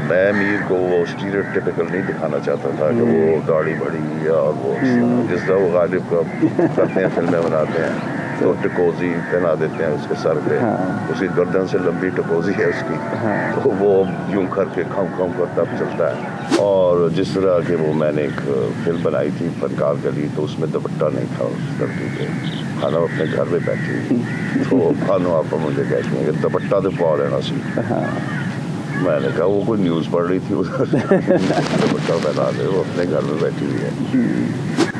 میں امیر کو وہ اسٹیریوٹیپیکل نہیں دکھانا چاہتا تھا کہ وہ داڑھی بڑی ہے اور وہ جس طرح وہ غالب کو کرتے ہیں فلمیں بناتے ہیں تو ٹکوزی پہنا دیتے ہیں اس کے سر پہ, اس کی گردن سے لمبی ٹکوزی ہے اس کی, تو وہ یوں کر کے کھم کھم کرتا چلتا ہے. اور جس طرح کہ وہ میں نے ایک فلم بنائی تھی فنکار گلی, تو اس میں دوپٹہ نہیں تھا اس لڑکی پہ, خانم اپنے گھر میں بیٹھی ہوئی, تو خانم آپ مجھے کہتی ہیں کہ دوپٹہ تو پا لینا سی. میں نے کہا وہ کوئی نیوز پڑھ رہی تھی دوپٹہ پہنا دے, وہ اپنے گھر میں بیٹھی ہوئی ہے,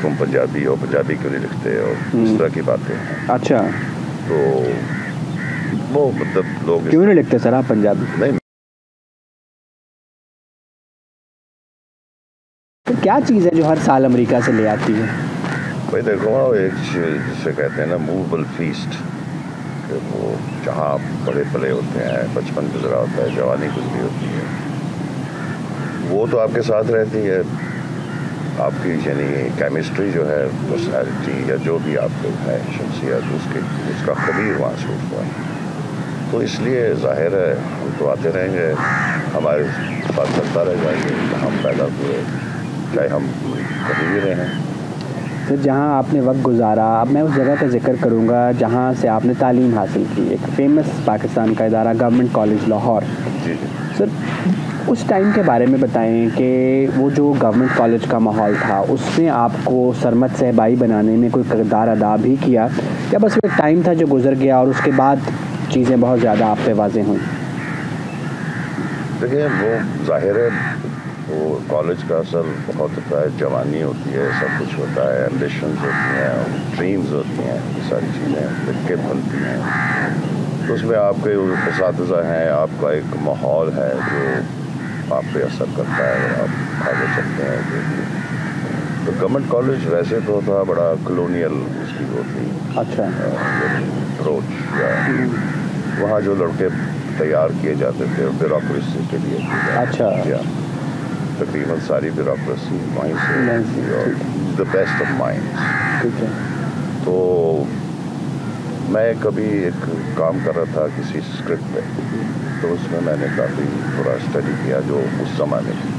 تم پنجابی ہو, پنجابی کیوں نہیں لکھتے, اور اس طرح کی باتیں ہیں. اچھا, تو وہ مطلب لوگ کیوں نہیں لکھتے سر آپ پنجابی؟ نہیں, کیا چیز ہے جو ہر سال امریکہ سے لے آتی ہے؟ بھائی دیکھو ایک جسے کہتے ہیں نا موویبل فیسٹ, کہ وہ جہاں بڑے پلے ہوتے ہیں, بچپن گزرا ہوتا ہے, جوانی گزری ہوتی ہے, وہ تو آپ کے ساتھ رہتی ہے. آپ کی یعنی کیمسٹری جو ہے, پرسنالٹی یا جو بھی آپ کو ہے شخصیت, اس کا خبیر وہاں سے ہوا ہے. تو اس لیے ظاہر ہے ہم تو آتے رہیں گے, ہمارے ساتھ چلتا رہ جائیں گے, ہم پیدا ہوئے چاہے ہم کہیں بھی رہیں. سر جہاں آپ نے وقت گزارا, اب میں اس جگہ کا ذکر کروں گا جہاں سے آپ نے تعلیم حاصل کی, ایک فیمس پاکستان کا ادارہ گورنمنٹ کالج لاہور. جی سر اس ٹائم کے بارے میں بتائیں کہ وہ جو گورنمنٹ کالج کا ماحول تھا, اس نے آپ کو سرمد صحبائی بنانے میں کوئی کردار ادا بھی کیا, یا بس وہ ایک ٹائم تھا جو گزر گیا اور اس کے بعد چیزیں بہت زیادہ آپ پہ واضح ہوئیں؟ دیکھیے وہ ظاہر ہے وہ کالج کا اثر بہت ہوتا ہے, جوانی ہوتی ہے, سب کچھ ہوتا ہے, ایمبیشنز ہوتی ہیں, ڈریمز ہوتی ہیں, یہ ساری چیزیں مل کے بنتی ہیں. تو اس میں آپ کے اساتذہ ہیں, آپ کا ایک ماحول ہے جو آپ پہ اثر کرتا ہے, آپ آگے چلتے ہیں. تو گورنمنٹ کالج ویسے تو تھا بڑا کلونیل, اس کی وہ تھی اچھا اپروچ, وہاں جو لڑکے تیار کیے جاتے تھے بیوروکریسی کے لیے. اچھا, تقریباً ساری بیوروکریسی وہیں سے, اور دا بیسٹ آف مائنڈس. تو میں کبھی ایک کام کر رہا تھا کسی اسکرپٹ پہ, تو اس میں نے کافی تھوڑا اسٹڈی کیا جو اس زمانے کی.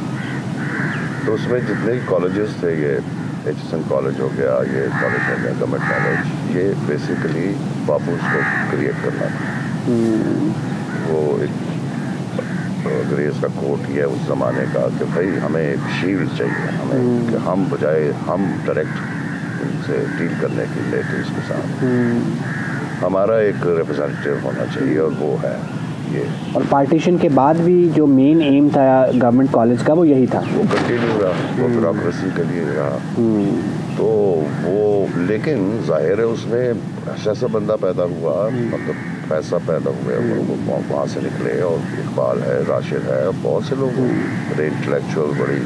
تو اس میں جتنے بھی کالجز تھے, یہ ایچ ایس این کالج ہو گیا, یہ کالج ہو گیا گورنمنٹ کالج, یہ بیسیکلی بابوز کو کریٹ کرنا تھا. وہ ایک انگریز کا کوٹ ہی ہے اس زمانے کا کہ بھائی ہمیں ایک شیلڈ چاہیے, ہمیں کہ ہم بجائے ہم ڈائریکٹ ان سے ڈیل کرنے کے لیے اس کے ساتھ ہمارا ایک ریپرزینٹیو ہونا چاہیے, اور وہ ہے یہ. اور پارٹیشن کے بعد بھی جو مین ایم تھا گورنمنٹ کالج کا وہ یہی تھا, وہ کنٹینیو رہا, وہ بیوروکریسی کے لیے رہا. تو وہ لیکن ظاہر ہے اس میں ایسا بندہ پیدا ہوا, مطلب پیسہ پیدا ہوئے, وہ وہاں سے نکلے, اور اقبال ہے, راشد ہے, بہت سے لوگ بڑے انٹلیکچوئل, بڑی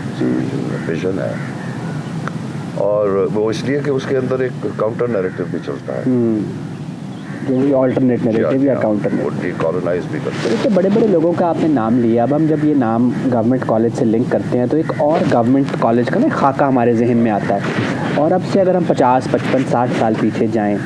ویژن ہے. اور وہ اس لیے کہ اس کے اندر ایک کاؤنٹر نیریٹو بھی چلتا ہے, آلٹرنیٹ نیریٹو یا کاؤنٹر وہ ڈی کالونائز بھی کرتے ہیں. تو بڑے بڑے لوگوں کا آپ نے نام لیا, اب ہم جب یہ نام گورنمنٹ کالج سے لنک کرتے ہیں تو ایک اور گورنمنٹ کالج کا نا خاکہ ہمارے ذہن میں آتا ہے. اور اب سے اگر ہم 50, 55, 60 سال پیچھے جائیں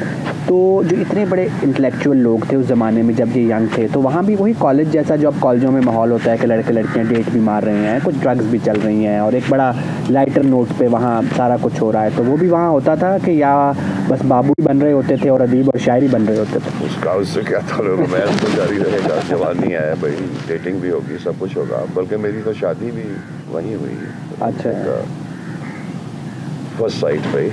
تو جو اتنے بڑے انٹلیکچوئل لوگ تھے اس زمانے میں جب یہ ینگ تھے, تو وہاں بھی وہی کالج جیسا جو اب کالجوں میں ماحول ہوتا ہے کہ لڑکے لڑکیاں ڈیٹ بھی مار رہے ہیں, کچھ ڈرگس بھی چل رہی ہیں, اور ایک بڑا لائٹر نوٹ پہ وہاں سارا کچھ ہو رہا ہے. تو وہ بھی وہاں ہوتا تھا کہ یا بس بابو ہی بن رہے ہوتے تھے اور ادیب اور شاعری بن رہے ہوتے تھے؟ اس کا اس سے کیا تھا, رومانس تو جاری رہے گا, جوانی ہے بھائی, ڈیٹنگ بھی ہوگی, سب کچھ ہوگا. بلکہ میری تو شادی بھی وہیں ہوئی. اچھا, فرسٹ سائٹ پہ.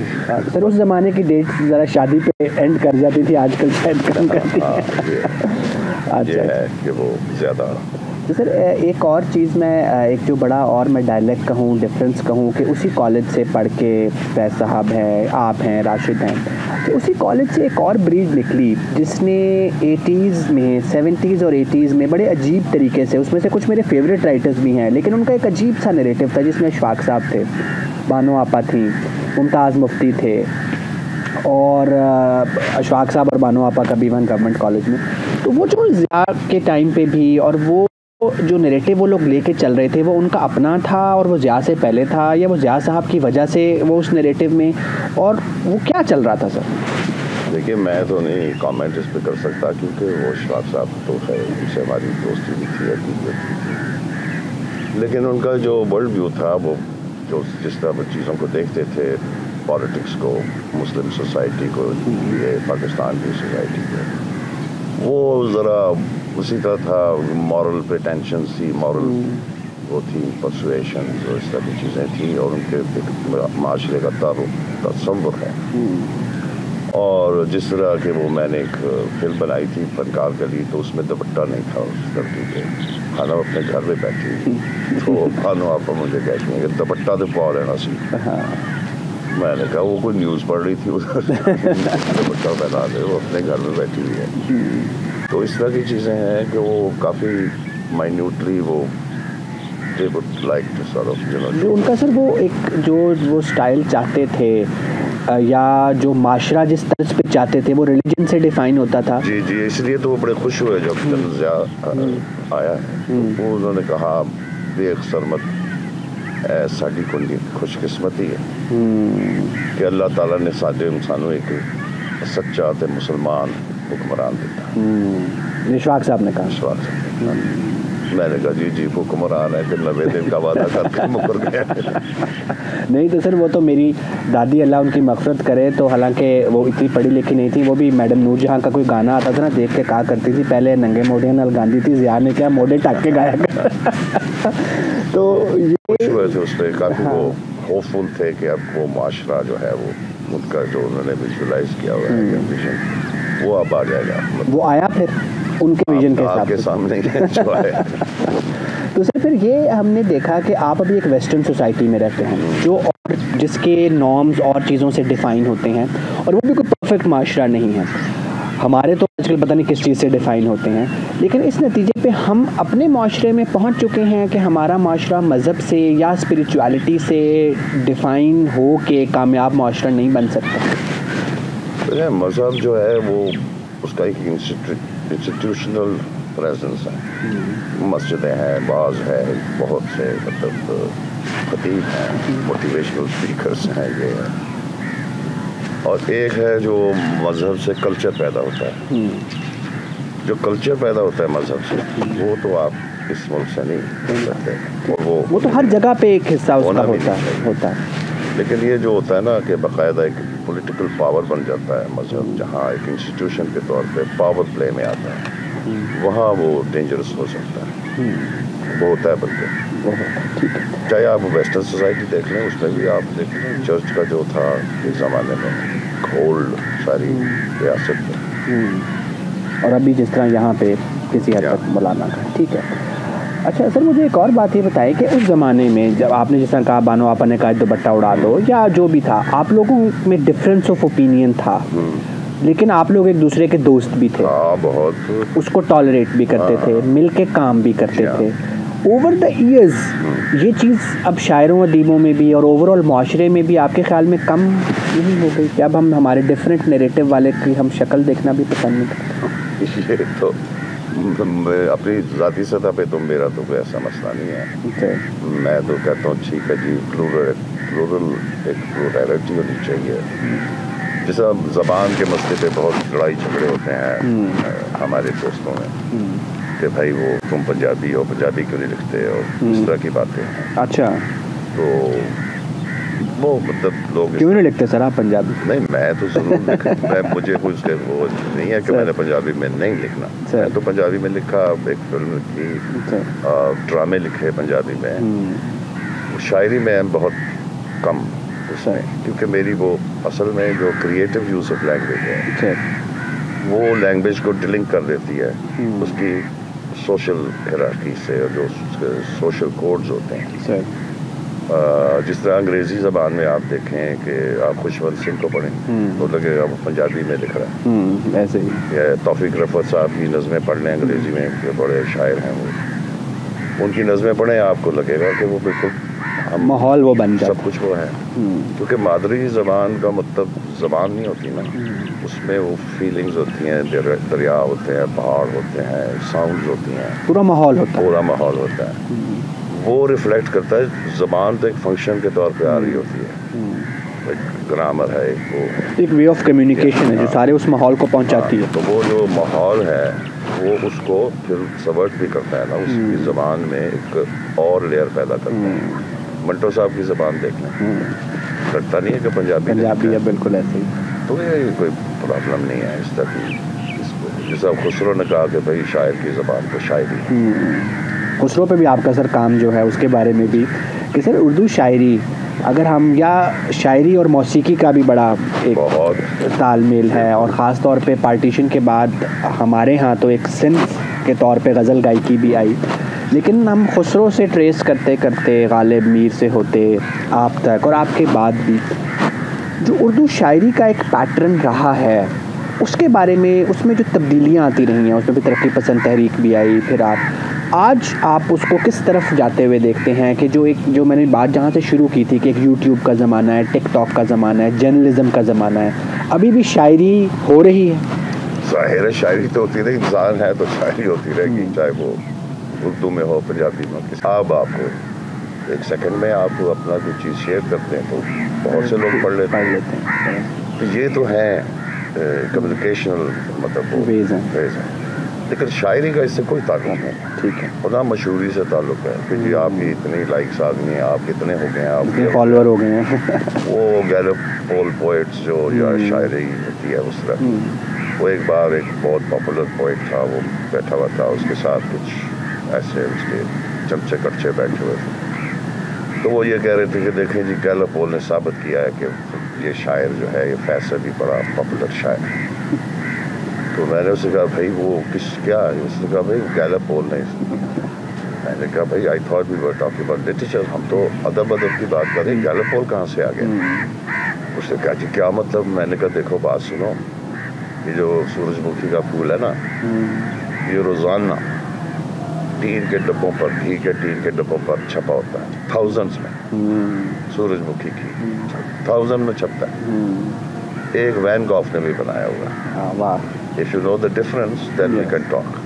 سر اس زمانے کی ڈیٹ ذرا شادی پہ اینڈ کر جاتی تھی, آج کل شاید کم کرتی ہے. اچھا ہے کہ وہ زیادہ. تو سر ایک اور چیز میں ایک جو بڑا اور میں ڈائلیکٹ کہوں, ڈفرینس کہوں کہ اسی کالج سے پڑھ کے فیض صاحب ہیں, آپ ہیں, راشد ہیں, کہ اسی کالج سے ایک اور بریڈ نکلی جس نے 80s میں, 70s اور 80s میں بڑے عجیب طریقے سے, اس میں سے کچھ میرے فیوریٹ رائٹرز بھی ہیں, لیکن ان کا ایک عجیب سا نیریٹو تھا جس میں اشفاق صاحب تھے, بانو آپا تھیں, ممتاز مفتی تھے, اور اشفاق صاحب اور بانو آپا کا بھی ون گورنمنٹ کالج میں. تو وہ جو ضیاء کے ٹائم پہ بھی, اور وہ جو نیریٹو وہ لوگ لے کے چل رہے تھے, وہ ان کا اپنا تھا اور وہ ضیاء سے پہلے تھا, یا وہ ضیاء صاحب کی وجہ سے وہ اس نیریٹو میں, اور وہ کیا چل رہا تھا سر؟ دیکھیے میں تو نہیں کامنٹ اس پہ کر سکتا, کیونکہ وہ اشفاق صاحب تو ہے, ان سے ہماری دوستی بھی تھی, عقیدت بھی تھی. لیکن ان کا جو ورلڈ ویو تھا وہ جو جس طرح وہ چیزوں کو دیکھتے تھے، پالیٹکس کو، مسلم سوسائٹی کو، یہ پاکستان کی سوسائٹی کو، وہ ذرا اسی طرح تھا. مورل پریٹینشن تھی، مورل وہ تھی، پرسویشن، اس طرح کی چیزیں تھیں، اور ان کے معاشرے کا تصور ہے. اور جس طرح کہ وہ میں نے ایک فلم بنائی تھی فنکار کے لیے، تو اس میں دوپٹہ نہیں تھا اس لڑکی کے. خانہ اپنے گھر میں بیٹھی ہوئی، تو خانو آپ مجھے کہتی ہیں کہ دوپٹہ تو پا لینا سی. میں نے کہا وہ کوئی نیوز پڑھ رہی تھی دوپٹہ پہنا دے، وہ اپنے گھر میں بیٹھی ہوئی ہے. تو اس طرح کی چیزیں ہیں کہ وہ کافی مائنیوٹلی وہ ان کا سر وہ ایک جو وہ سٹائل چاہتے تھے یا جو معاشرہ جس طرز پہ چاہتے تھے وہ ریلیجن سے ڈیفائن ہوتا تھا. جی جی، اس لیے تو وہ بڑے خوش ہوئے جب تنزیہ آیا ہے. وہ انہوں نے کہا بے سرمت ساڈی کنڈی خوش قسمتی ہے کہ اللہ تعالیٰ نے سارے انسانوں ایک سچا تے مسلمان حکمران دیتا. اشفاق صاحب نے کہا. اشفاق صاحب میں نے کہا جی حکمران ہے کہ 90 دن کا وعدہ کر کے مکر گیا. نہیں تو سر وہ تو میری دادی اللہ ان کی مغفرت کرے، تو حالانکہ وہ اتنی پڑھی لکھی نہیں تھی، وہ بھی میڈم نور جہاں کا کوئی گانا آتا تھا نا، دیکھ کے کہا کرتی تھی پہلے ننگے موڑے نال گاندھی تھی، زیاں نے کیا موڑے ٹاک کے گایا کر. تو خوش ہوئے تھے اس پہ، کافی وہ ہوپ فل تھے کہ اب وہ معاشرہ جو ہے وہ ان کا جو انہوں نے ویژولائز کیا ہوا ہے ویژن وہ اب آ جائے گا. وہ آیا پھر ان کے ویژن کے حساب کے سامنے جو ہے. تو سر پھر یہ ہم نے دیکھا کہ آپ ابھی ایک ویسٹرن سوسائٹی میں رہتے ہیں جو اور جس کے نارمز اور چیزوں سے ڈیفائن ہوتے ہیں، اور وہ بھی کوئی پرفیکٹ معاشرہ نہیں ہے. ہمارے تو آج کل پتہ نہیں کس چیز سے ڈیفائن ہوتے ہیں، لیکن اس نتیجے پہ ہم اپنے معاشرے میں پہنچ چکے ہیں کہ ہمارا معاشرہ مذہب سے یا اسپریچولیٹی سے ڈیفائن ہو کے کامیاب معاشرہ نہیں بن سکتا. مذہب جو ہے وہ اس کا ایک انسٹیٹیوشنل پریزنس ہے. مسجدیں ہیں، بعض ہے، بہت سے مطلب خطیب ہیں، موٹیویشنل اسپیکرس ہیں، یہ ہے. اور ایک ہے جو مذہب سے کلچر پیدا ہوتا ہے. جو کلچر پیدا ہوتا ہے مذہب سے، وہ تو آپ اس ملک سے نہیں کر سکتے، اور وہ تو ہر جگہ پہ ایک حصہ اس کا ہوتا ہے. لیکن یہ جو ہوتا ہے نا کہ باقاعدہ ایک پولیٹیکل پاور بن جاتا ہے مذہب، جہاں ایک انسٹیٹیوشن کے طور پہ پاور پلے میں آتا ہے، وہاں وہ ڈینجرس ہو سکتا ہے. وہ ہوتا ہے بلکہ چاہے آپ ویسٹرن سوسائٹی دیکھ لیں، اس میں بھی آپ دیکھ لیں چرچ کا جو تھا اس زمانے میں ہولڈ ساری ریاست میں، اور ابھی جس طرح یہاں پہ کسی حد تک مولانا کا. ٹھیک ہے. اچھا سر مجھے ایک اور بات یہ بتائیں کہ اس زمانے میں جب آپ نے جس طرح کہا بانو آپا نے کہا دوپٹہ اڑا دو یا جو بھی تھا، آپ لوگوں میں ڈفرینس آف اوپینین تھا، لیکن آپ لوگ ایک دوسرے کے دوست بھی تھے، بہت اس کو ٹالریٹ بھی کرتے تھے، مل کے کام بھی کرتے تھے. اوور دا ایئرز یہ چیز اب شاعروں ادیبوں میں بھی اور اوور آل معاشرے میں بھی آپ کے خیال میں کم نہیں ہو گئی کہ اب ہم ہمارے ڈفرینٹ نیریٹو والے کی ہم شکل دیکھنا بھی پسند نہیں کرتے؟ یہ تو اپنی ذاتی سطح پہ تو میرا تو کوئی ایسا مسئلہ نہیں ہے. میں تو کہتا ہوں ٹھیک ہے جی، پلورل ایک پلورلٹی ہونی چاہیے. جیسا زبان کے مسئلے پہ بہت لڑائی جھگڑے ہوتے ہیں ہمارے دوستوں میں کہ بھائی وہ تم پنجابی ہو، پنجابی کیوں نہیں لکھتے، اور اس طرح کی باتیں. اچھا، تو وہ مطلب لوگ کیوں نہیں لکھتے سر آپ پنجابی؟ نہیں، میں تو ضرور مجھے کوئی اس کے وہ نہیں ہے کہ میں نے پنجابی میں نہیں لکھنا. میں تو پنجابی میں لکھا، ایک فلم کی، ڈرامے لکھے پنجابی میں. شاعری میں بہت کم اس میں، کیونکہ میری وہ اصل میں جو کریٹو یوز آف لینگویج ہے وہ لینگویج کو ڈلنک کر دیتی ہے اس کی سوشل ہیرارکی سے، جو اس کے سوشل کوڈز ہوتے ہیں. جس طرح انگریزی زبان میں آپ دیکھیں کہ آپ خوشونت سنگھ کو پڑھیں تو لگے گا وہ پنجابی میں لکھ رہا ہے. ایسے ہی یا توفیق رفعت صاحب کی نظمیں پڑھ لیں انگریزی میں، کہ بڑے شاعر ہیں وہ، ان کی نظمیں پڑھیں آپ کو لگے گا کہ وہ بالکل ماحول وہ بن جاتا، سب کچھ وہ ہے. کیونکہ مادری زبان کا مطلب زبان نہیں ہوتی نا، اس میں وہ فیلنگز ہوتی ہیں، دریا ہوتے ہیں، پہاڑ ہوتے ہیں، ساؤنڈز ہوتی ہیں، پورا ماحول ہوتا ہے. وہ ریفلیکٹ کرتا ہے. زبان تو ایک فنکشن کے طور پہ آ رہی ہوتی ہے، ایک گرامر ہے، ایک وے آف کمیونیکیشن ہے جو سارے اس ماحول کو پہنچاتی ہے. تو وہ جو ماحول ہے وہ اس کو پھر سبورٹ بھی کرتا ہے نا، اس کی زبان میں ایک اور لیئر پیدا کرتا ہے. منٹو صاحب کی زبان دیکھ لیں، لگتا نہیں ہے کہ پنجابی ہے، بالکل ایسے ہی. تو یہ کوئی پرابلم نہیں ہے اس طرح کی. جیسا خسرو نے کہا کہ بھائی شاعر کی زبان تو شاعری. خسرو پہ بھی آپ کا سر کام جو ہے اس کے بارے میں بھی کہ سر اردو شاعری اگر ہم یا شاعری اور موسیقی کا بھی بڑا ایک تال میل ہے، اور خاص طور پہ پارٹیشن کے بعد ہمارے ہاں تو ایک صنف کے طور پہ غزل گائیکی بھی آئی، لیکن ہم خسرو سے ٹریس کرتے کرتے غالب میر سے ہوتے آپ تک اور آپ کے بعد بھی جو اردو شاعری کا ایک پیٹرن رہا ہے اس کے بارے میں، اس میں جو تبدیلیاں آتی رہی ہیں، اس میں بھی ترقی پسند تحریک بھی آئی، پھر آج آپ اس کو کس طرف جاتے ہوئے دیکھتے ہیں کہ جو میں نے بات جہاں سے شروع کی تھی کہ ایک یوٹیوب کا زمانہ ہے، ٹک ٹاک کا زمانہ ہے، جرنلزم کا زمانہ ہے، ابھی بھی شاعری ہو رہی ہے؟ ظاہر ہے شاعری تو ہوتی رہی، انسان ہے تو شاعری ہوتی رہے گی، چاہے وہ اردو میں ہو، پنجابی میں ہو. آپ کو ایک سیکنڈ میں آپ اپنا کوئی چیز شیئر کرتے ہیں تو بہت سے لوگ پڑھ لیتے ہیں. تو یہ تو ہیں کمیونیکیشنل مطلب ویز ہیں، لیکن شاعری کا اس سے کوئی تعلق نہیں. ٹھیک ہے، خدا مشہوری سے تعلق ہے کہ جی آپ کی اتنی لائکس آ گئی ہیں، آپ کتنے ہو گئے ہیں، آپ فالوور ہو گئے ہیں. وہ گیلپ پول پوئٹس جو یا شاعری ہوتی ہے اس طرح. وہ ایک بار ایک بہت پاپولر پوئٹ تھا، وہ بیٹھا ہوا تھا، اس کے ساتھ کچھ ایسے اس کے چمچے کڑچے بیٹھے ہوئے تھے. تو وہ یہ کہہ رہے تھے کہ دیکھیں جی گیلپ پول نے ثابت کیا ہے کہ یہ شاعر جو ہے یہ فیصل بھی بڑا پاپولر شاعر ہے. تو میں نے اسے کہا بھائی وہ کیا ہے؟ اس نے کہا بھائی گیلپ پول نہیں. میں نے کہا بھائی I thought we were talking about literature, ہم تو ادب کی بات کر رہے ہیں، گیلپ پول کہاں سے آ گیا؟ اس نے کہا جی کیا مطلب؟ میں نے کہا دیکھو بات سنو، یہ جو سورج مکھی کا پھول ہے نا، یہ روزانہ ٹین کے ڈبوں پر، گھی کے ٹین کے ڈبوں پر چھپا ہوتا ہے، تھاؤزنڈز میں. سورج مکھی کی 1000 میں چھپتا ہے. ایک وین گوف نے بھی بنایا ہوا. If you know the difference, then we can talk.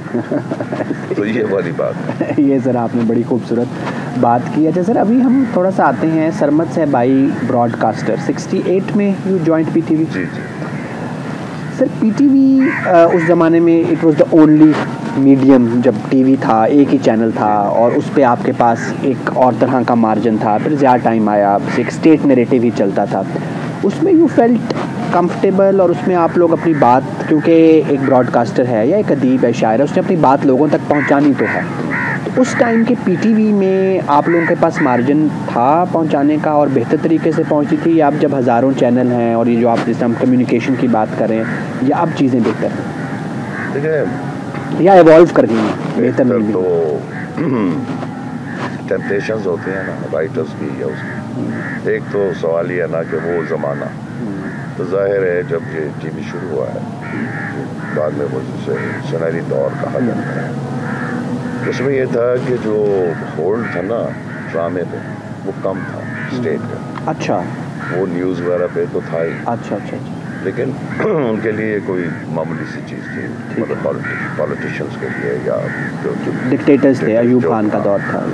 تو یہ والی بات ہے. یہ سر آپ نے بڑی خوبصورت بات کی. اچھا سر ابھی ہم تھوڑا سا آتے ہیں سرمد صاحبائی براڈ کاسٹر 68 میں you joined P T V. جی جی سر پی ٹی وی اس زمانے میں it was the only medium, جب ٹی وی تھا ایک ہی چینل تھا اور اس پہ آپ کے پاس ایک اور طرح کا مارجن تھا. پھر زیادہ ٹائم آیا، ایک اسٹیٹ نیریٹو ہی چلتا تھا. اس میں یو فیلٹ کمفرٹیبل اور اس میں آپ لوگ اپنی بات، کیونکہ ایک براڈ کاسٹر ہے یا ایک ادیب ہے، شاعر ہے، اس نے اپنی بات لوگوں تک پہنچانی تو ہے. تو اس ٹائم کے پی ٹی وی میں آپ لوگوں کے پاس مارجن تھا پہنچانے کا اور بہتر طریقے سے پہنچتی تھی، یا اب جب ہزاروں چینل ہیں اور یہ جو آپ جس ہم کمیونیکیشن کی بات کریں، یا اب چیزیں بہتر ہیں؟ دیکھیں یا ایوالو کر گئی ہیں بہتر نہیں؟ تو ٹیمپٹیشنز ہوتی ہیں نا رائٹرز کی یا اس کی. ایک تو سوال یہ ہے نا کہ وہ زمانہ تو ظاہر ہے جب یہ ٹی وی شروع ہوا ہے، بعد میں وہ جسے سنہری دور کہا جاتا ہے، اس میں یہ تھا کہ جو ہولڈ تھا نا ڈرامے پہ وہ کم تھا اسٹیٹ کا. اچھا، وہ نیوز وغیرہ پہ تو تھا ہی. اچھا اچھا اچھا. لیکن ان کے لیے کوئی معمولی سی چیز تھی، مطلب پالیٹیشینس کے لیے یا جو ڈکٹیٹرز تھے، ایوب خان کا دور تھا،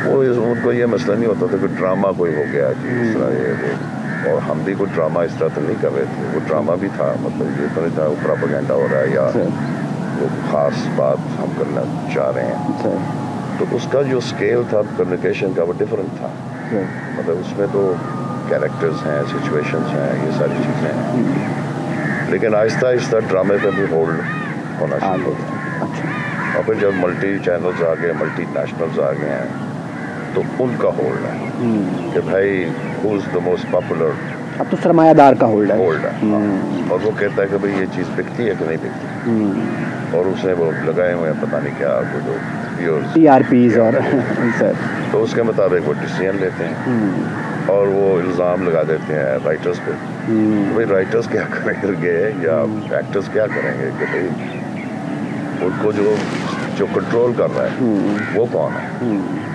وہ ان کو یہ مسئلہ نہیں ہوتا تھا کہ ڈرامہ کوئی ہو گیا جی اس طرح یہ وہ. اور ہم بھی کوئی ڈرامہ اس طرح تو نہیں کر رہے تھے، وہ ڈرامہ بھی تھا، مطلب یہ تو نہیں تھا وہ پراپیگنڈا ہو رہا ہے یا وہ خاص بات ہم کرنا چاہ رہے ہیں. تو اس کا جو اسکیل تھا کمیونیکیشن کا وہ ڈفرینٹ تھا. مطلب اس میں تو کیریکٹرز ہیں، سچویشنز ہیں، یہ ساری چیزیں ہیں. لیکن آہستہ آہستہ ڈرامے پہ بھی ہولڈ ہونا شروع ہوا. اور پھر جب ملٹی چینلز آ گئے، ملٹی نیشنلز آ گئے ہیں، تو ان کا ہولڈ ہے کہ بھائی ہوز دا موسٹ پاپولر. اب تو سرمایہ دار کا ہولڈ ہے. اور وہ کہتا ہے کہ بھئی یہ چیز بکتی ہے کہ نہیں بکتی، اور اس نے وہ لگائے ہوئے ہیں پتہ نہیں کیا وہ جو ٹی آر پیز اور تو اس کے مطابق وہ ڈیسیژن لیتے ہیں اور وہ الزام لگا دیتے ہیں رائٹرز پہ. بھئی رائٹرز کیا کریں گے یا ایکٹرز کیا کریں گے کہ بھئی ان کو جو کنٹرول کر رہا ہے وہ کون ہے.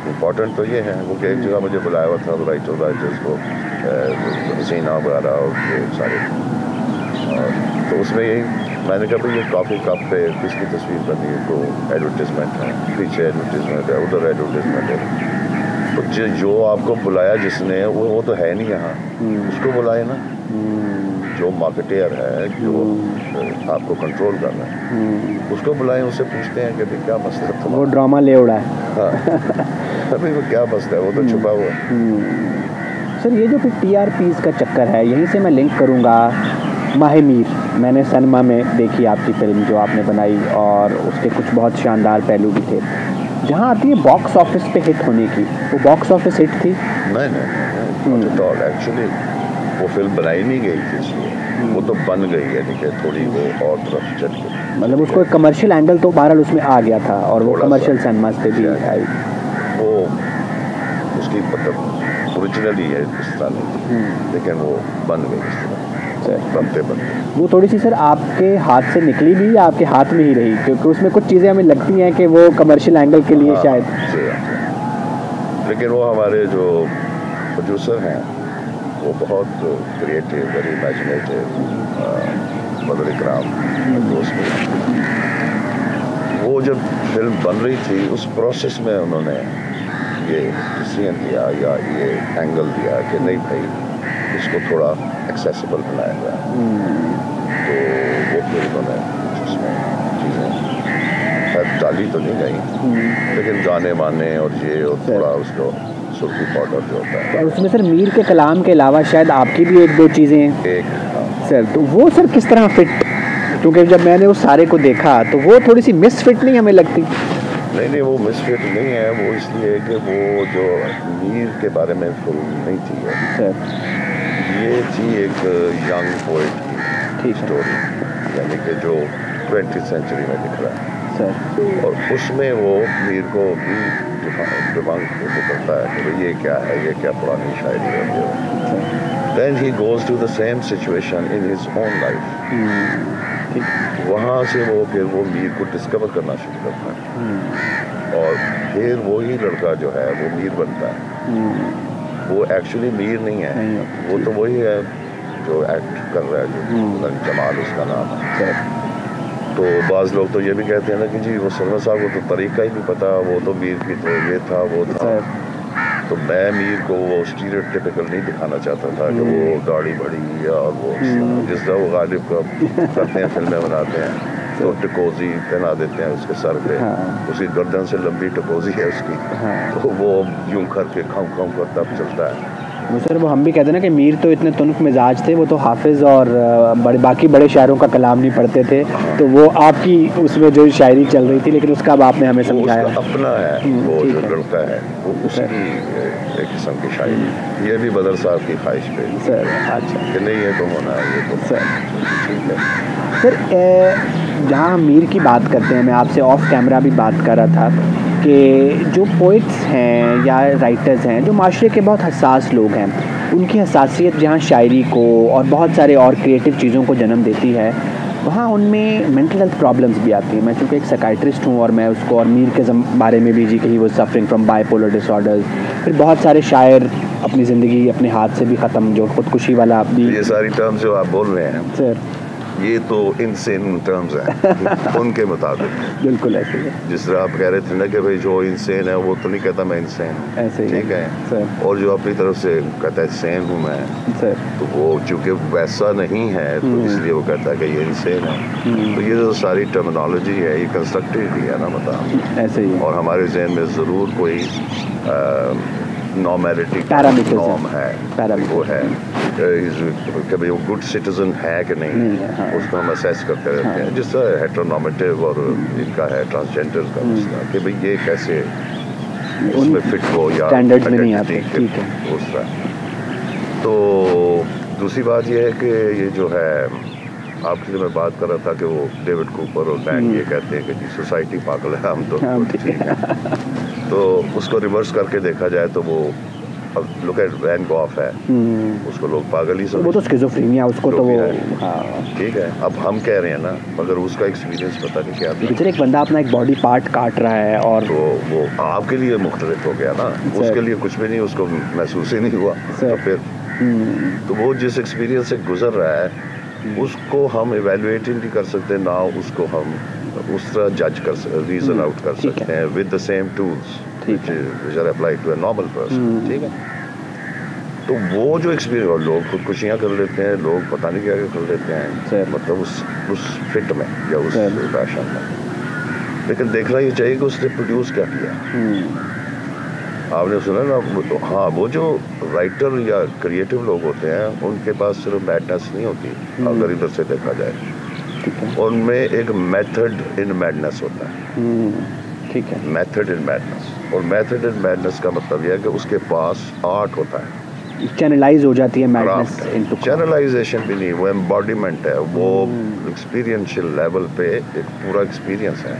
امپورٹنٹ تو یہ ہے. وہ کہ ایک جگہ مجھے بلایا ہوا تھا رائٹرز کو، حسینہ وغیرہ اور یہ سارے، تو اس میں یہی میں نے کہا بھائی یہ کافی کپ پہ کس کی تصویر بنی ہے، تو ایڈورٹیزمنٹ ہے، پیچھے ایڈورٹیزمنٹ ہے، ادھر ایڈورٹیزمنٹ ہے. تو جو آپ کو بلایا جس نے وہ تو ہے نہیں یہاں، اس کو بلائے نا. جو مارکیٹر ہے جو آپ کو کنٹرول کر رہا ہے اس کو بلائیں, اس سے پوچھتے ہیں کہ بھائی کیا مسئلہ ہے, وہ ڈرامہ لے اڑا ہے. ہاں ابھی وہ کیا مسئلہ ہے, وہ تو چھپا ہوا ہے. سر یہ جو پھر ٹی آر پیز کا چکر ہے, یہیں سے میں لنک کروں گا ماہ میر. میں نے سنیما میں دیکھی آپ کی فلم جو آپ نے بنائی, اور اس کے کچھ بہت شاندار پہلو بھی تھے. جہاں آتی ہے باکس آفس پہ ہٹ ہونے کی, وہ باکس آفس ہٹ تھی؟ نہیں ایکچولی وہ فلم بنائی نہیں گئی تھی اس لیے, وہ تو بن گئی, یعنی کہ تھوڑی وہ اور طرف چل گئی. مطلب اس کو ایک کمرشل اینگل تو بہرحال اس میں آ گیا تھا, اور وہ کمرشل سنیماز پہ بھی آئی. وہ اس کی مطلب اوریجنلی ہے اس طرح نہیں تھی, لیکن وہ بن گئی اس طرح بنتے. وہ تھوڑی سی سر آپ کے ہاتھ سے نکلی بھی یا آپ کے ہاتھ میں ہی رہی, کیونکہ اس میں کچھ چیزیں ہمیں لگتی ہیں کہ وہ کمرشل اینگل کے لیے شاید. لیکن وہ ہمارے جو پروڈیوسر ہیں وہ بہت کریٹیو, ویری امیجنیٹو, مدر اکرام دوست. وہ جب فلم بن رہی تھی اس پروسیس میں انہوں نے یہ ڈیسیژن دیا یا یہ اینگل دیا کہ نہیں بھائی اس کو تھوڑا ایکسیسیبل بنایا گیا. تو وہ پھر انہوں نے اس میں چیزیں خیر ڈالی تو نہیں گئی, لیکن گانے وانے اور یہ اور تھوڑا اس کو سرخی پاؤڈر جو ہوتا ہے. اس میں سر میر کے کلام کے علاوہ شاید آپ کی بھی ایک دو چیزیں ہیں سر, تو وہ سر کس طرح فٹ, کیونکہ جب میں نے اس سارے کو دیکھا تو وہ تھوڑی سی مس فٹ نہیں ہمیں لگتی؟ نہیں وہ مس فٹ نہیں ہے, وہ اس لیے کہ وہ جو میر کے بارے میں فلم نہیں تھی سر, یہ تھی ایک ینگ پوئٹ کی اسٹوری, یعنی کہ جو 20th سینچری میں لکھ رہا ہے سر, اور اس میں وہ میر کو بھی دماغ کرتا ہے کہ بھئی یہ کیا ہے, یہ کیا پرانی شاعری ہے. Then he goes to the same situation in his own life. وہاں سے وہ پھر وہ میر کو ڈسکور کرنا شروع کرتا ہے, اور پھر وہی لڑکا جو ہے وہ میر بنتا ہے. وہ ایکچولی میر نہیں ہے, وہ تو وہی ہے جو ایکٹ کر رہا ہے, جو جمال اس کا نام ہے. تو بعض لوگ تو یہ بھی کہتے ہیں نا کہ جی وہ سلمان صاحب کو تو طریقہ ہی نہیں پتا, وہ تو میر کی تو یہ تھا وہ تھا. تو میں میر کو وہ اسٹیریوٹیپیکل نہیں دکھانا چاہتا تھا کہ وہ داڑھی بڑی اور وہ جس طرح وہ غالب کا کرتے ہیں فلمیں بناتے ہیں تو ٹکوزی پہنا دیتے ہیں اس کے سر پہ, اس کی گردن سے لمبی ٹکوزی ہے اس کی, تو وہ یوں کر کے کھاؤں کھاؤں کرتا چلتا ہے. سر وہ ہم بھی کہتے ہیں نا کہ میر تو اتنے تنک مزاج تھے, وہ تو حافظ اور باقی بڑے شاعروں کا کلام نہیں پڑھتے تھے, تو وہ آپ کی اس میں جو شاعری چل رہی تھی, لیکن اس کا اب آپ نے ہمیں سمجھایا اس کا اپنا ہے, وہ جو لڑکا ہے وہ اس کی ایک قسم کی شاعری. یہ بھی بدر صاحب کی خواہش پہ سر. اچھا کہ نہیں یہ تو ہونا ہے, یہ تو سر ٹھیک ہے. سر جہاں ہم میر کی بات کرتے ہیں, میں آپ سے آف کیمرہ بھی بات کر رہا تھا کہ جو پوئٹس ہیں یا رائٹرز ہیں جو معاشرے کے بہت حساس لوگ ہیں, ان کی حساسیت جہاں شاعری کو اور بہت سارے اور کریٹیو چیزوں کو جنم دیتی ہے, وہاں ان میں مینٹل ہیلتھ پرابلمس بھی آتی ہیں. میں چونکہ ایک سائیکائٹرسٹ ہوں, اور میں اس کو اور میر کے بارے میں بھی جی کہ ہی وہ suffering from bipolar disorders, پھر بہت سارے شاعر اپنی زندگی اپنے ہاتھ سے بھی ختم, جو خودکشی والا بھی. یہ ساری ٹرمز جو آپ بول رہے ہیں سر یہ تو انسین ٹرمز ہیں ان کے مطابق. بالکل ایسے ہی, جس طرح آپ کہہ رہے تھے نا کہ بھائی جو انسین ہے وہ تو نہیں کہتا میں انسین ہوں, ایسے ہی ٹھیک ہے سر. اور جو اپنی طرف سے کہتا ہے سین ہوں میں سر, تو وہ چونکہ ویسا نہیں ہے تو اس لیے وہ کہتا ہے کہ یہ انسین ہے. تو یہ جو ساری ٹرمنالوجی ہے یہ کنسٹرکٹیو بھی ہے نا مطلب, ایسے ہی, اور ہمارے ذہن میں ضرور کوئی نارمیلٹی نارم ہے, وہ ہے کہ بھائی وہ گڈ سٹیزن ہے کہ نہیں, اس کو ہم اسیس کرتے رہتے ہیں. جس طرح ہیٹرونارمیٹیو اور ان کا ہے ٹرانسجینڈر کا مسئلہ کہ بھئی یہ کیسے اس میں فٹ ہو یا اسٹینڈرڈ میں نہیں آتے. ٹھیک ہے, اس طرح. تو دوسری بات یہ ہے کہ یہ جو ہے آپ سے میں بات کر رہا تھا کہ وہ ڈیوڈ کوپر اور ڈین یہ کہتے ہیں کہ جی سوسائٹی پاگل ہے, ہم تو ٹھیک ہے. تو اس کو ریورس کر کے دیکھا جائے تو وہ لک ایٹ وین گوف ہے, اس کو لوگ پاگل ہی سمجھتے, وہ تو اسکیزوفرینیا اس کو تو وہ ٹھیک ہے. اب ہم کہہ رہے ہیں نا, مگر اس کا ایکسپیرینس پتہ نہیں کیا تھا. ایک بندہ اپنا ایک باڈی پارٹ کاٹ رہا ہے, اور تو وہ آپ کے لیے مختلف ہو گیا نا, اس کے لیے کچھ بھی نہیں, اس کو محسوس ہی نہیں ہوا. تو پھر تو وہ جس ایکسپیرینس سے گزر رہا ہے اس کو ہم ایویلویٹ نہیں کر سکتے, نہ اس کو ہم اس طرح جج کر ریزن آؤٹ کر سکتے ہیں with the same tools which are applied to a normal person. ٹھیک ہے. تو وہ جو ایکسپیرینس، لوگ خودکشیاں کر لیتے ہیں، لوگ پتہ نہیں کیا کر لیتے ہیں، مطلب اس فٹ میں یا اس پیشن میں. لیکن دیکھنا یہ چاہیے کہ اس نے پروڈیوس کیا کیا. آپ نے سنا نا، ہاں وہ جو رائٹر یا کریٹو لوگ ہوتے ہیں ان کے پاس صرف میڈنس نہیں ہوتی، اگر ادھر سے دیکھا جائے ان میں ایک میتھڈ ان میڈنس ہوتا ہے. ٹھیک ہے، میتھڈ ان میڈنس. اور میتھڈ ان میڈنس کا مطلب یہ ہے کہ اس کے پاس آرٹ ہوتا ہے، چینلائز ہو جاتی ہے میڈنس. چینلائزیشن بھی نہیں، وہ ایمباڈیمنٹ ہے، وہ ایکسپیرینشیل لیول پہ ایک پورا ایکسپیرینس ہے.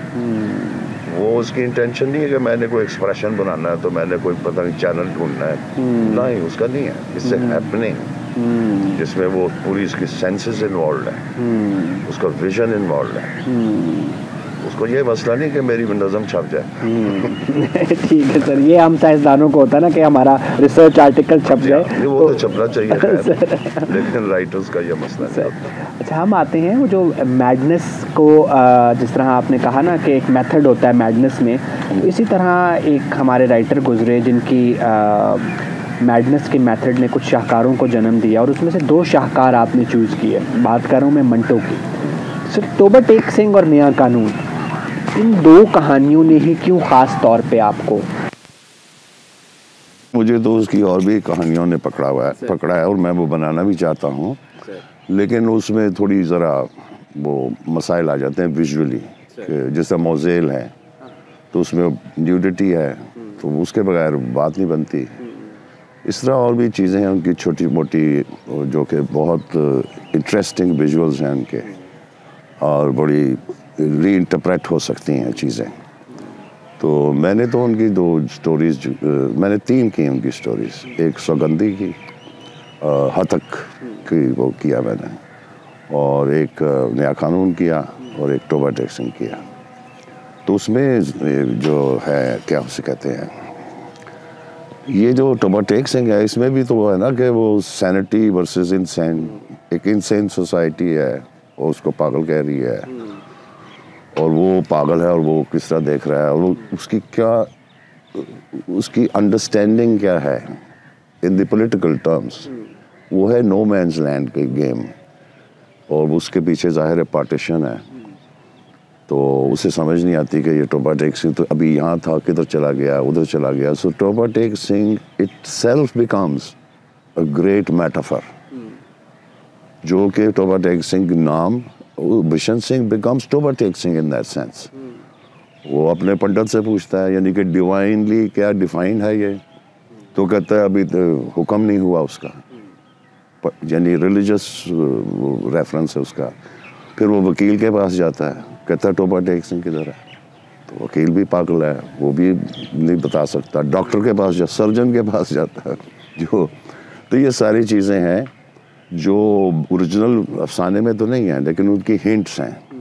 وہ اس کی انٹینشن نہیں ہے کہ میں نے کوئی ایکسپریشن بنانا ہے تو میں نے کوئی پتہ نہیں چینل ڈھونڈنا ہے، نہیں، اس کا نہیں ہے. اس سے ہیپننگ جس میں وہ پوری اس کی سینسز انوالوڈ ہے، اس کا ویژن انوالوڈ ہے. اس کو یہ مسئلہ نہیں کہ میری نظم چھپ جائے. ٹھیک ہے سر، یہ ہم سائنسدانوں کو ہوتا ہے نا کہ ہمارا ریسرچ آرٹیکل چھپ جائے، وہ تو چھپنا چاہیے، لیکن رائٹرز کا یہ مسئلہ نہیں ہوتا. اچھا، ہم آتے ہیں وہ جو میڈنس کو، جس طرح آپ نے کہا نا کہ ایک میتھڈ ہوتا ہے میڈنس میں، اسی طرح ایک ہمارے رائٹر گزرے جن کی میڈنس کے میتھڈ نے کچھ شاہکاروں کو جنم دیا، اور اس میں سے 2 شاہکار آپ نے چوز کیے. بات کر رہا ہوں میں منٹو کی. سر، توبہ ٹیک سنگھ اور میاں قانون، ان 2 کہانیوں نے ہی کیوں خاص طور پہ آپ کو؟ مجھے تو اس کی اور بھی کہانیوں نے پکڑا ہے اور میں وہ بنانا بھی چاہتا ہوں، لیکن اس میں تھوڑی ذرا وہ مسائل آ جاتے ہیں ویژولی. جیسا موزیل ہے تو اس میں نیوڈیٹی ہے، تو اس کے بغیر بات نہیں بنتی. اس طرح اور بھی چیزیں ہیں ان کی چھوٹی موٹی جو کہ بہت انٹرسٹنگ ویژولز ہیں ان کے، اور بڑی ری انٹرپریٹ ہو سکتی ہیں چیزیں. تو میں نے تو ان کی 2 سٹوریز، میں نے 3 کی ان کی سٹوریز. ایک سوگندھی کی، ہتک کی وہ کیا میں نے، اور ایک نیا قانون کیا، اور ایک توبہ ٹیک سنگھ کیا. تو اس میں جو ہے کیا اسے کہتے ہیں، یہ جو توبہ ٹیک سنگھ ہے اس میں بھی تو وہ ہے نا کہ وہ سینٹی ورسز انسین، ایک انسین سوسائٹی ہے اور اس کو پاگل کہہ رہی ہے، اور وہ پاگل ہے اور وہ کس طرح دیکھ رہا ہے، اور اس کی کیا، اس کی انڈرسٹینڈنگ کیا ہے ان دی پولیٹیکل ٹرمز. وہ ہے نو مینز لینڈ کی گیم، اور اس کے پیچھے ظاہر ہے پارٹیشن ہے. تو اسے سمجھ نہیں آتی کہ یہ توبہ ٹیک سنگھ تو ابھی یہاں تھا، کدھر چلا گیا، ادھر چلا گیا. So Toba Tek Singh itself becomes a great metaphor, جو کہ توبہ ٹیک سنگھ نام، بشن سنگھ بیکمز توبہ Tek Singh in that sense. وہ اپنے پنڈت سے پوچھتا ہے یعنی کہ ڈیوائنلی کیا ڈیفائنڈ ہے یہ، تو کہتا ہے ابھی حکم نہیں ہوا اس کا، یعنی ریلیجس ریفرنس ہے اس کا. پھر وہ وکیل کے پاس جاتا ہے، کہتا ہے توبہ ٹیک سنگھ کدھر ہے، تو وکیل بھی پاگل ہے، وہ بھی نہیں بتا سکتا. ڈاکٹر کے پاس سرجن کے پاس جاتا ہے جو. تو یہ ساری چیزیں ہیں جو اوریجنل افسانے میں تو نہیں ہیں، لیکن ان کی ہنٹس ہیں.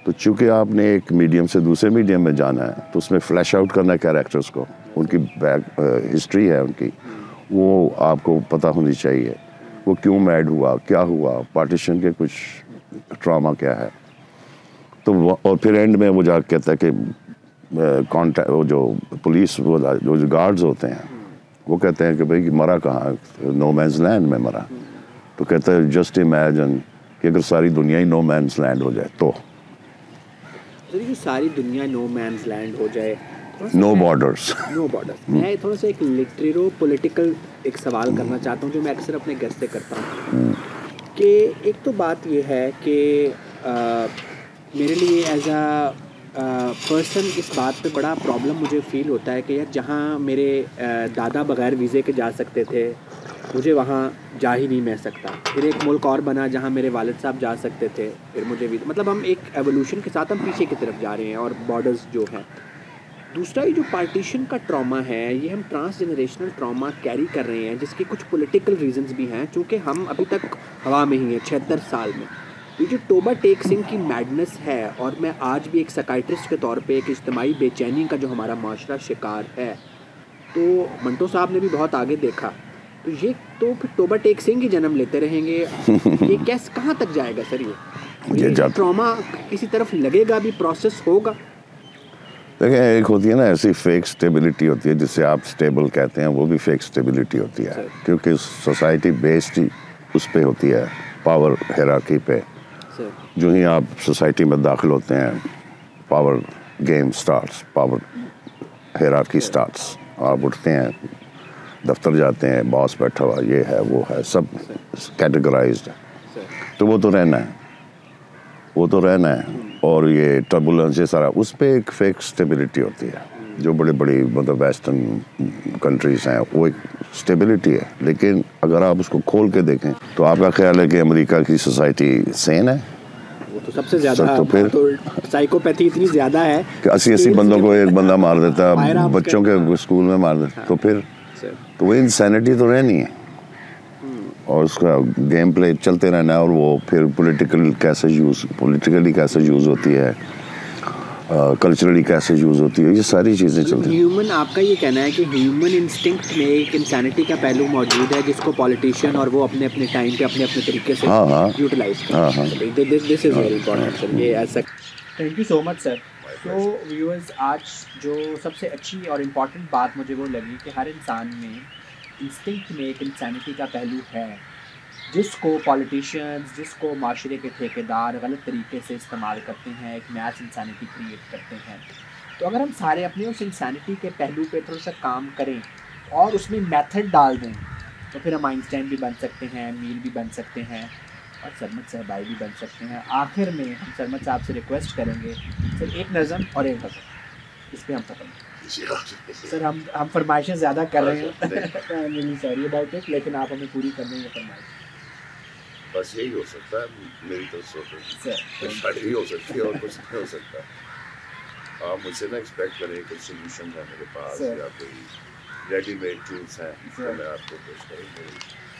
تو چونکہ آپ نے ایک میڈیم سے دوسرے میڈیم میں جانا ہے تو اس میں فلیش آؤٹ کرنا ہے کیریکٹرز کو، ان کی بیک ہسٹری ہے ان کی، وہ آپ کو پتہ ہونی چاہیے. وہ کیوں میڈ ہوا، کیا ہوا، پارٹیشن کے کچھ ٹراما کیا ہے. تو اور پھر اینڈ میں وہ جا کے کہتا ہے کہ وہ جو پولیس وہ جو گارڈز ہوتے ہیں وہ کہتے ہیں کہ بھائی مرا کہاں، نو مینز لینڈ میں مرا. تو کہتا ہے جسٹ امیجن کہ اگر ساری دنیا ہی نو مینز لینڈ ہو جائے تو. ساری دنیا نو مینز لینڈ ہو جائے، نو بارڈرز. میں تھوڑا سا ایک لٹریرو پولیٹیکل ایک سوال کرنا چاہتا ہوں جو میں اکثر اپنے گیسٹ سے کرتا ہوں، کہ ایک تو بات یہ ہے کہ میرے لیے ایز اے پرسن اس بات پہ بڑا پرابلم مجھے فیل ہوتا ہے کہ یار جہاں میرے دادا بغیر ویزے کے جا سکتے تھے، مجھے وہاں جا ہی نہیں میں سکتا. پھر ایک ملک اور بنا جہاں میرے والد صاحب جا سکتے تھے، پھر مجھے بھی، مطلب ہم ایک ایولیوشن کے ساتھ ہم پیچھے کی طرف جا رہے ہیں اور بارڈرز جو ہیں. دوسرا یہ جو پارٹیشن کا ٹراما ہے، یہ ہم ٹرانس جنریشنل ٹراما کیری کر رہے ہیں، جس کے کچھ پولیٹیکل ریزنز بھی ہیں، چونکہ ہم ابھی تک ہوا میں ہی ہیں 76 سال میں. یہ جو توبہ ٹیک سنگھ کی میڈنس ہے، اور میں آج بھی ایک سائکائٹرسٹ کے طور پہ ایک اجتماعی بے چینی کا جو ہمارا معاشرہ شکار ہے، تو منٹو صاحب نے بھی بہت آگے دیکھا، تو یہ تو پھر توبہ ٹیک سنگھ ہی جنم لیتے رہیں گے. یہ کیس کہاں تک جائے گا سر؟ یہ ٹراما کسی طرف لگے گا بھی، پروسیس ہوگا؟ دیکھیں ایک ہوتی ہے نا ایسی فیک اسٹیبلٹی ہوتی ہے جسے آپ اسٹیبل کہتے ہیں, وہ بھی فیک اسٹیبلٹی ہوتی ہے, کیونکہ سوسائٹی بیسڈ اس پہ ہوتی ہے, پاور ہیرارکی پہ. جو ہی آپ سوسائٹی میں داخل ہوتے ہیں power game starts, power hierarchy starts. آپ اٹھتے ہیں, دفتر جاتے ہیں, باس بیٹھا ہوا, یہ ہے وہ ہے, سب کیٹیگرائزڈ ہے. تو وہ تو رہنا ہے, وہ تو رہنا ہے. اور یہ ٹربولنس یہ سارا اس پہ ایک فیک اسٹیبلٹی ہوتی ہے. جو بڑی بڑی مطلب ویسٹرن کنٹریز ہیں وہ ایک اسٹیبلٹی ہے. لیکن اگر آپ اس کو کھول کے دیکھیں تو آپ کا خیال ہے کہ امریکہ کی سوسائٹی سین ہے؟ وہ تو سب سے زیادہ, تو پھر سائیکوپیتھی اتنی زیادہ ہے کہ 80 بندوں کو ایک بندہ مار دیتا ہے, بچوں کے اسکول میں مار دیتا. تو پھر تو وہ انسینٹی تو رہنی ہے, اور اس کا گیم پلے چلتے رہنا ہے. اور وہ پھر پولیٹیکلی کیسے یوز ہوتی ہے, کلچرلی کیسے یوز ہوتی ہے, یہ ساری چیزیں چلتی ہیں. ہیومن, آپ کا یہ کہنا ہے کہ ہیومن انسٹنکٹ میں ایک انسانٹی کا پہلو موجود ہے جس کو پولیٹیشین اور وہ اپنے اپنے ٹائم پہ اپنے اپنے طریقے سے یوٹیلائز کرتے ہیں. دس از ویری امپورٹنٹ سر, یہ ایسا. تھینک یو سو مچ سر. تو ویورز, آج جو سب سے اچھی اور امپورٹنٹ بات مجھے وہ لگی کہ ہر انسان میں انسٹنکٹ میں ایک انسانٹی کا پہلو ہے جس کو پولیٹیشینز, جس کو معاشرے کے ٹھیکیدار غلط طریقے سے استعمال کرتے ہیں, ایک میچ انسانٹی کریٹ کرتے ہیں. تو اگر ہم سارے اپنے اس انسانٹی کے پہلو پہ تھوڑا سا کام کریں اور اس میں میتھڈ ڈال دیں تو پھر ہم آئنسٹائن بھی بن سکتے ہیں, میل بھی بن سکتے ہیں, اور سرمد صاحب بھائی بھی بن سکتے ہیں. آخر میں ہم سرمد صاحب سے ریکویسٹ کریں گے سر, ایک نظم اور ایک غزل, اس پہ ہم ختم کریں. سر ہم فرمائشیں زیادہ کر رہے ہیں, سوری اباؤٹ اٹ, لیکن آپ ہمیں پوری کر دیں گے فرمائش. بس یہی ہو سکتا ہے میری طرف سے, شاعری ہو سکتی ہے اور کچھ نہیں ہو سکتا. آپ مجھ سے نہ ایکسپیکٹ کریں کچھ سولوشن ہے میرے پاس یا کوئی ریڈی میڈ ٹولس ہیں جو میں آپ کو پیش کروں.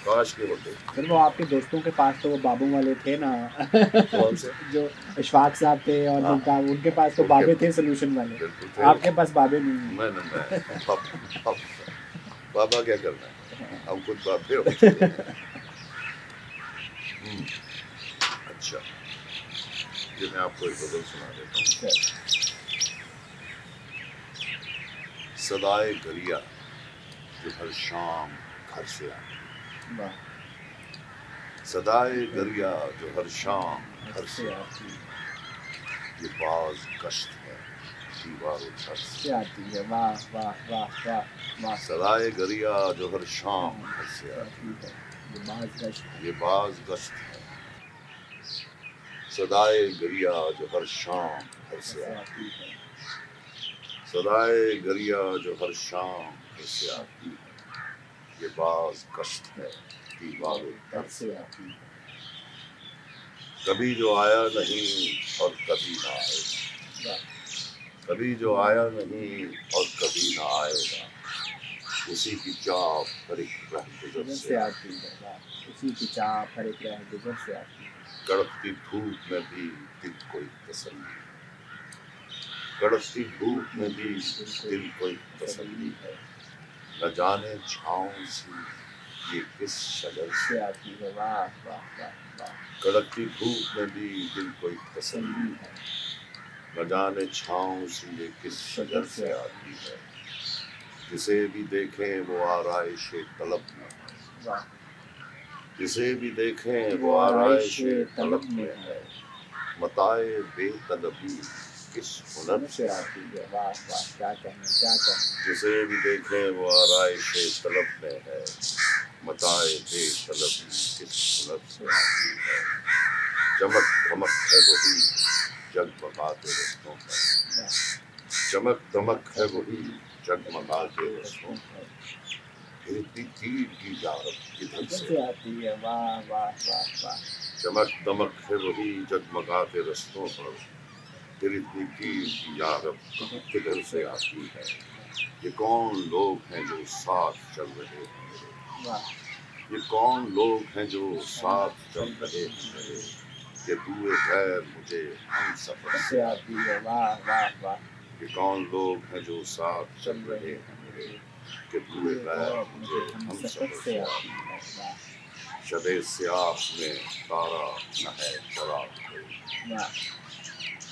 کاش کے ہوتے. پھر وہ آپ کے دوستوں کے پاس تو وہ بابوں والے تھے نا, جو اشفاق صاحب تھے, اور ان کے پاس تو بابے تھے سولوشن والے. آپ کے پاس بابے نہیں ہیں. بابا کیا کرنا ہے, ہم خود بابے ہو. اچھا, یہ میں آپ کو ایک غزل سنا دیتا ہوں. صدائے گریا جو ہر شام گھر سے آتی, صدائے گریا جو ہر شام گھر سے آتی, یہ باز گشت ہے دیوار و چھت سے آتی ہے. واہ واہ واہ واہ واہ. صدائے گریا جو ہر شام گھر سے آتی ہے, یہ باز گشت ہے. صدائے گریا جو ہر شام گھر سے آتی ہے, صدائے گریا جو ہر شام گھر سے آتی ہے, یہ باز گشت ہے دیوار و در سے آتی ہے. کبھی جو آیا نہیں اور کبھی نہ آئے گا, کبھی جو آیا نہیں اور کبھی نہ آئے گا, اسی کی چاپ ہر ایک رہ گزر سے آتی ہے, اسی کی چاپ ہر ایک رہ گزر سے آتی ہے. کڑپتی دھوپ میں بھی دل کوئی تسلی, کڑپتی دھوپ میں بھی دل کوئی تسلی ہے, نہ جانے چھاؤں سی یہ کس شجر سے آتی ہے. واہ واہ واہ واہ. کڑکتی دھوپ میں بھی دل کوئی تسلی ہے, نہ جانے چھاؤں سی یہ کس شجر سے آتی ہے. جسے بھی دیکھیں وہ آرائش طلب میں ہے, جسے بھی دیکھیں وہ آرائش طلب میں ہے, متاع بے طلبی کس ہنر سے آتی ہے. واہ واہ, کیا کہنا, کیا کہنا. جسے بھی دیکھیں وہ آرائش طلب میں ہے, متاع بے طلبی کس ہنر سے آتی ہے. چمک دھمک ہے وہی جگمگاتے رستوں پر, چمک دمک ہے وہی جگمگاتے رستوں پر, اتنی تیر کی یارب کدھر سے آتی ہے. واہ واہ واہ واہ. چمک دمک ہے وہی جگمگاتے رستوں پر, پھر اتنی تیر کی یارب کدھر سے آتی ہے. یہ کون لوگ ہیں جو ساتھ چل رہے ہیں میرے, یہ کون لوگ ہیں جو ساتھ چل رہے ہیں میرے, یہ بوئے غیر مجھے ہم سفر سے آتی ہے. واہ واہ واہ. یہ کون لوگ ہیں جو ساتھ چل رہے ہیں میرے, کہ بوئے غیر مجھے ہم سفر سے آتی ہے. شب سیاہ میں تارا نہ ہے چراغ کوئی,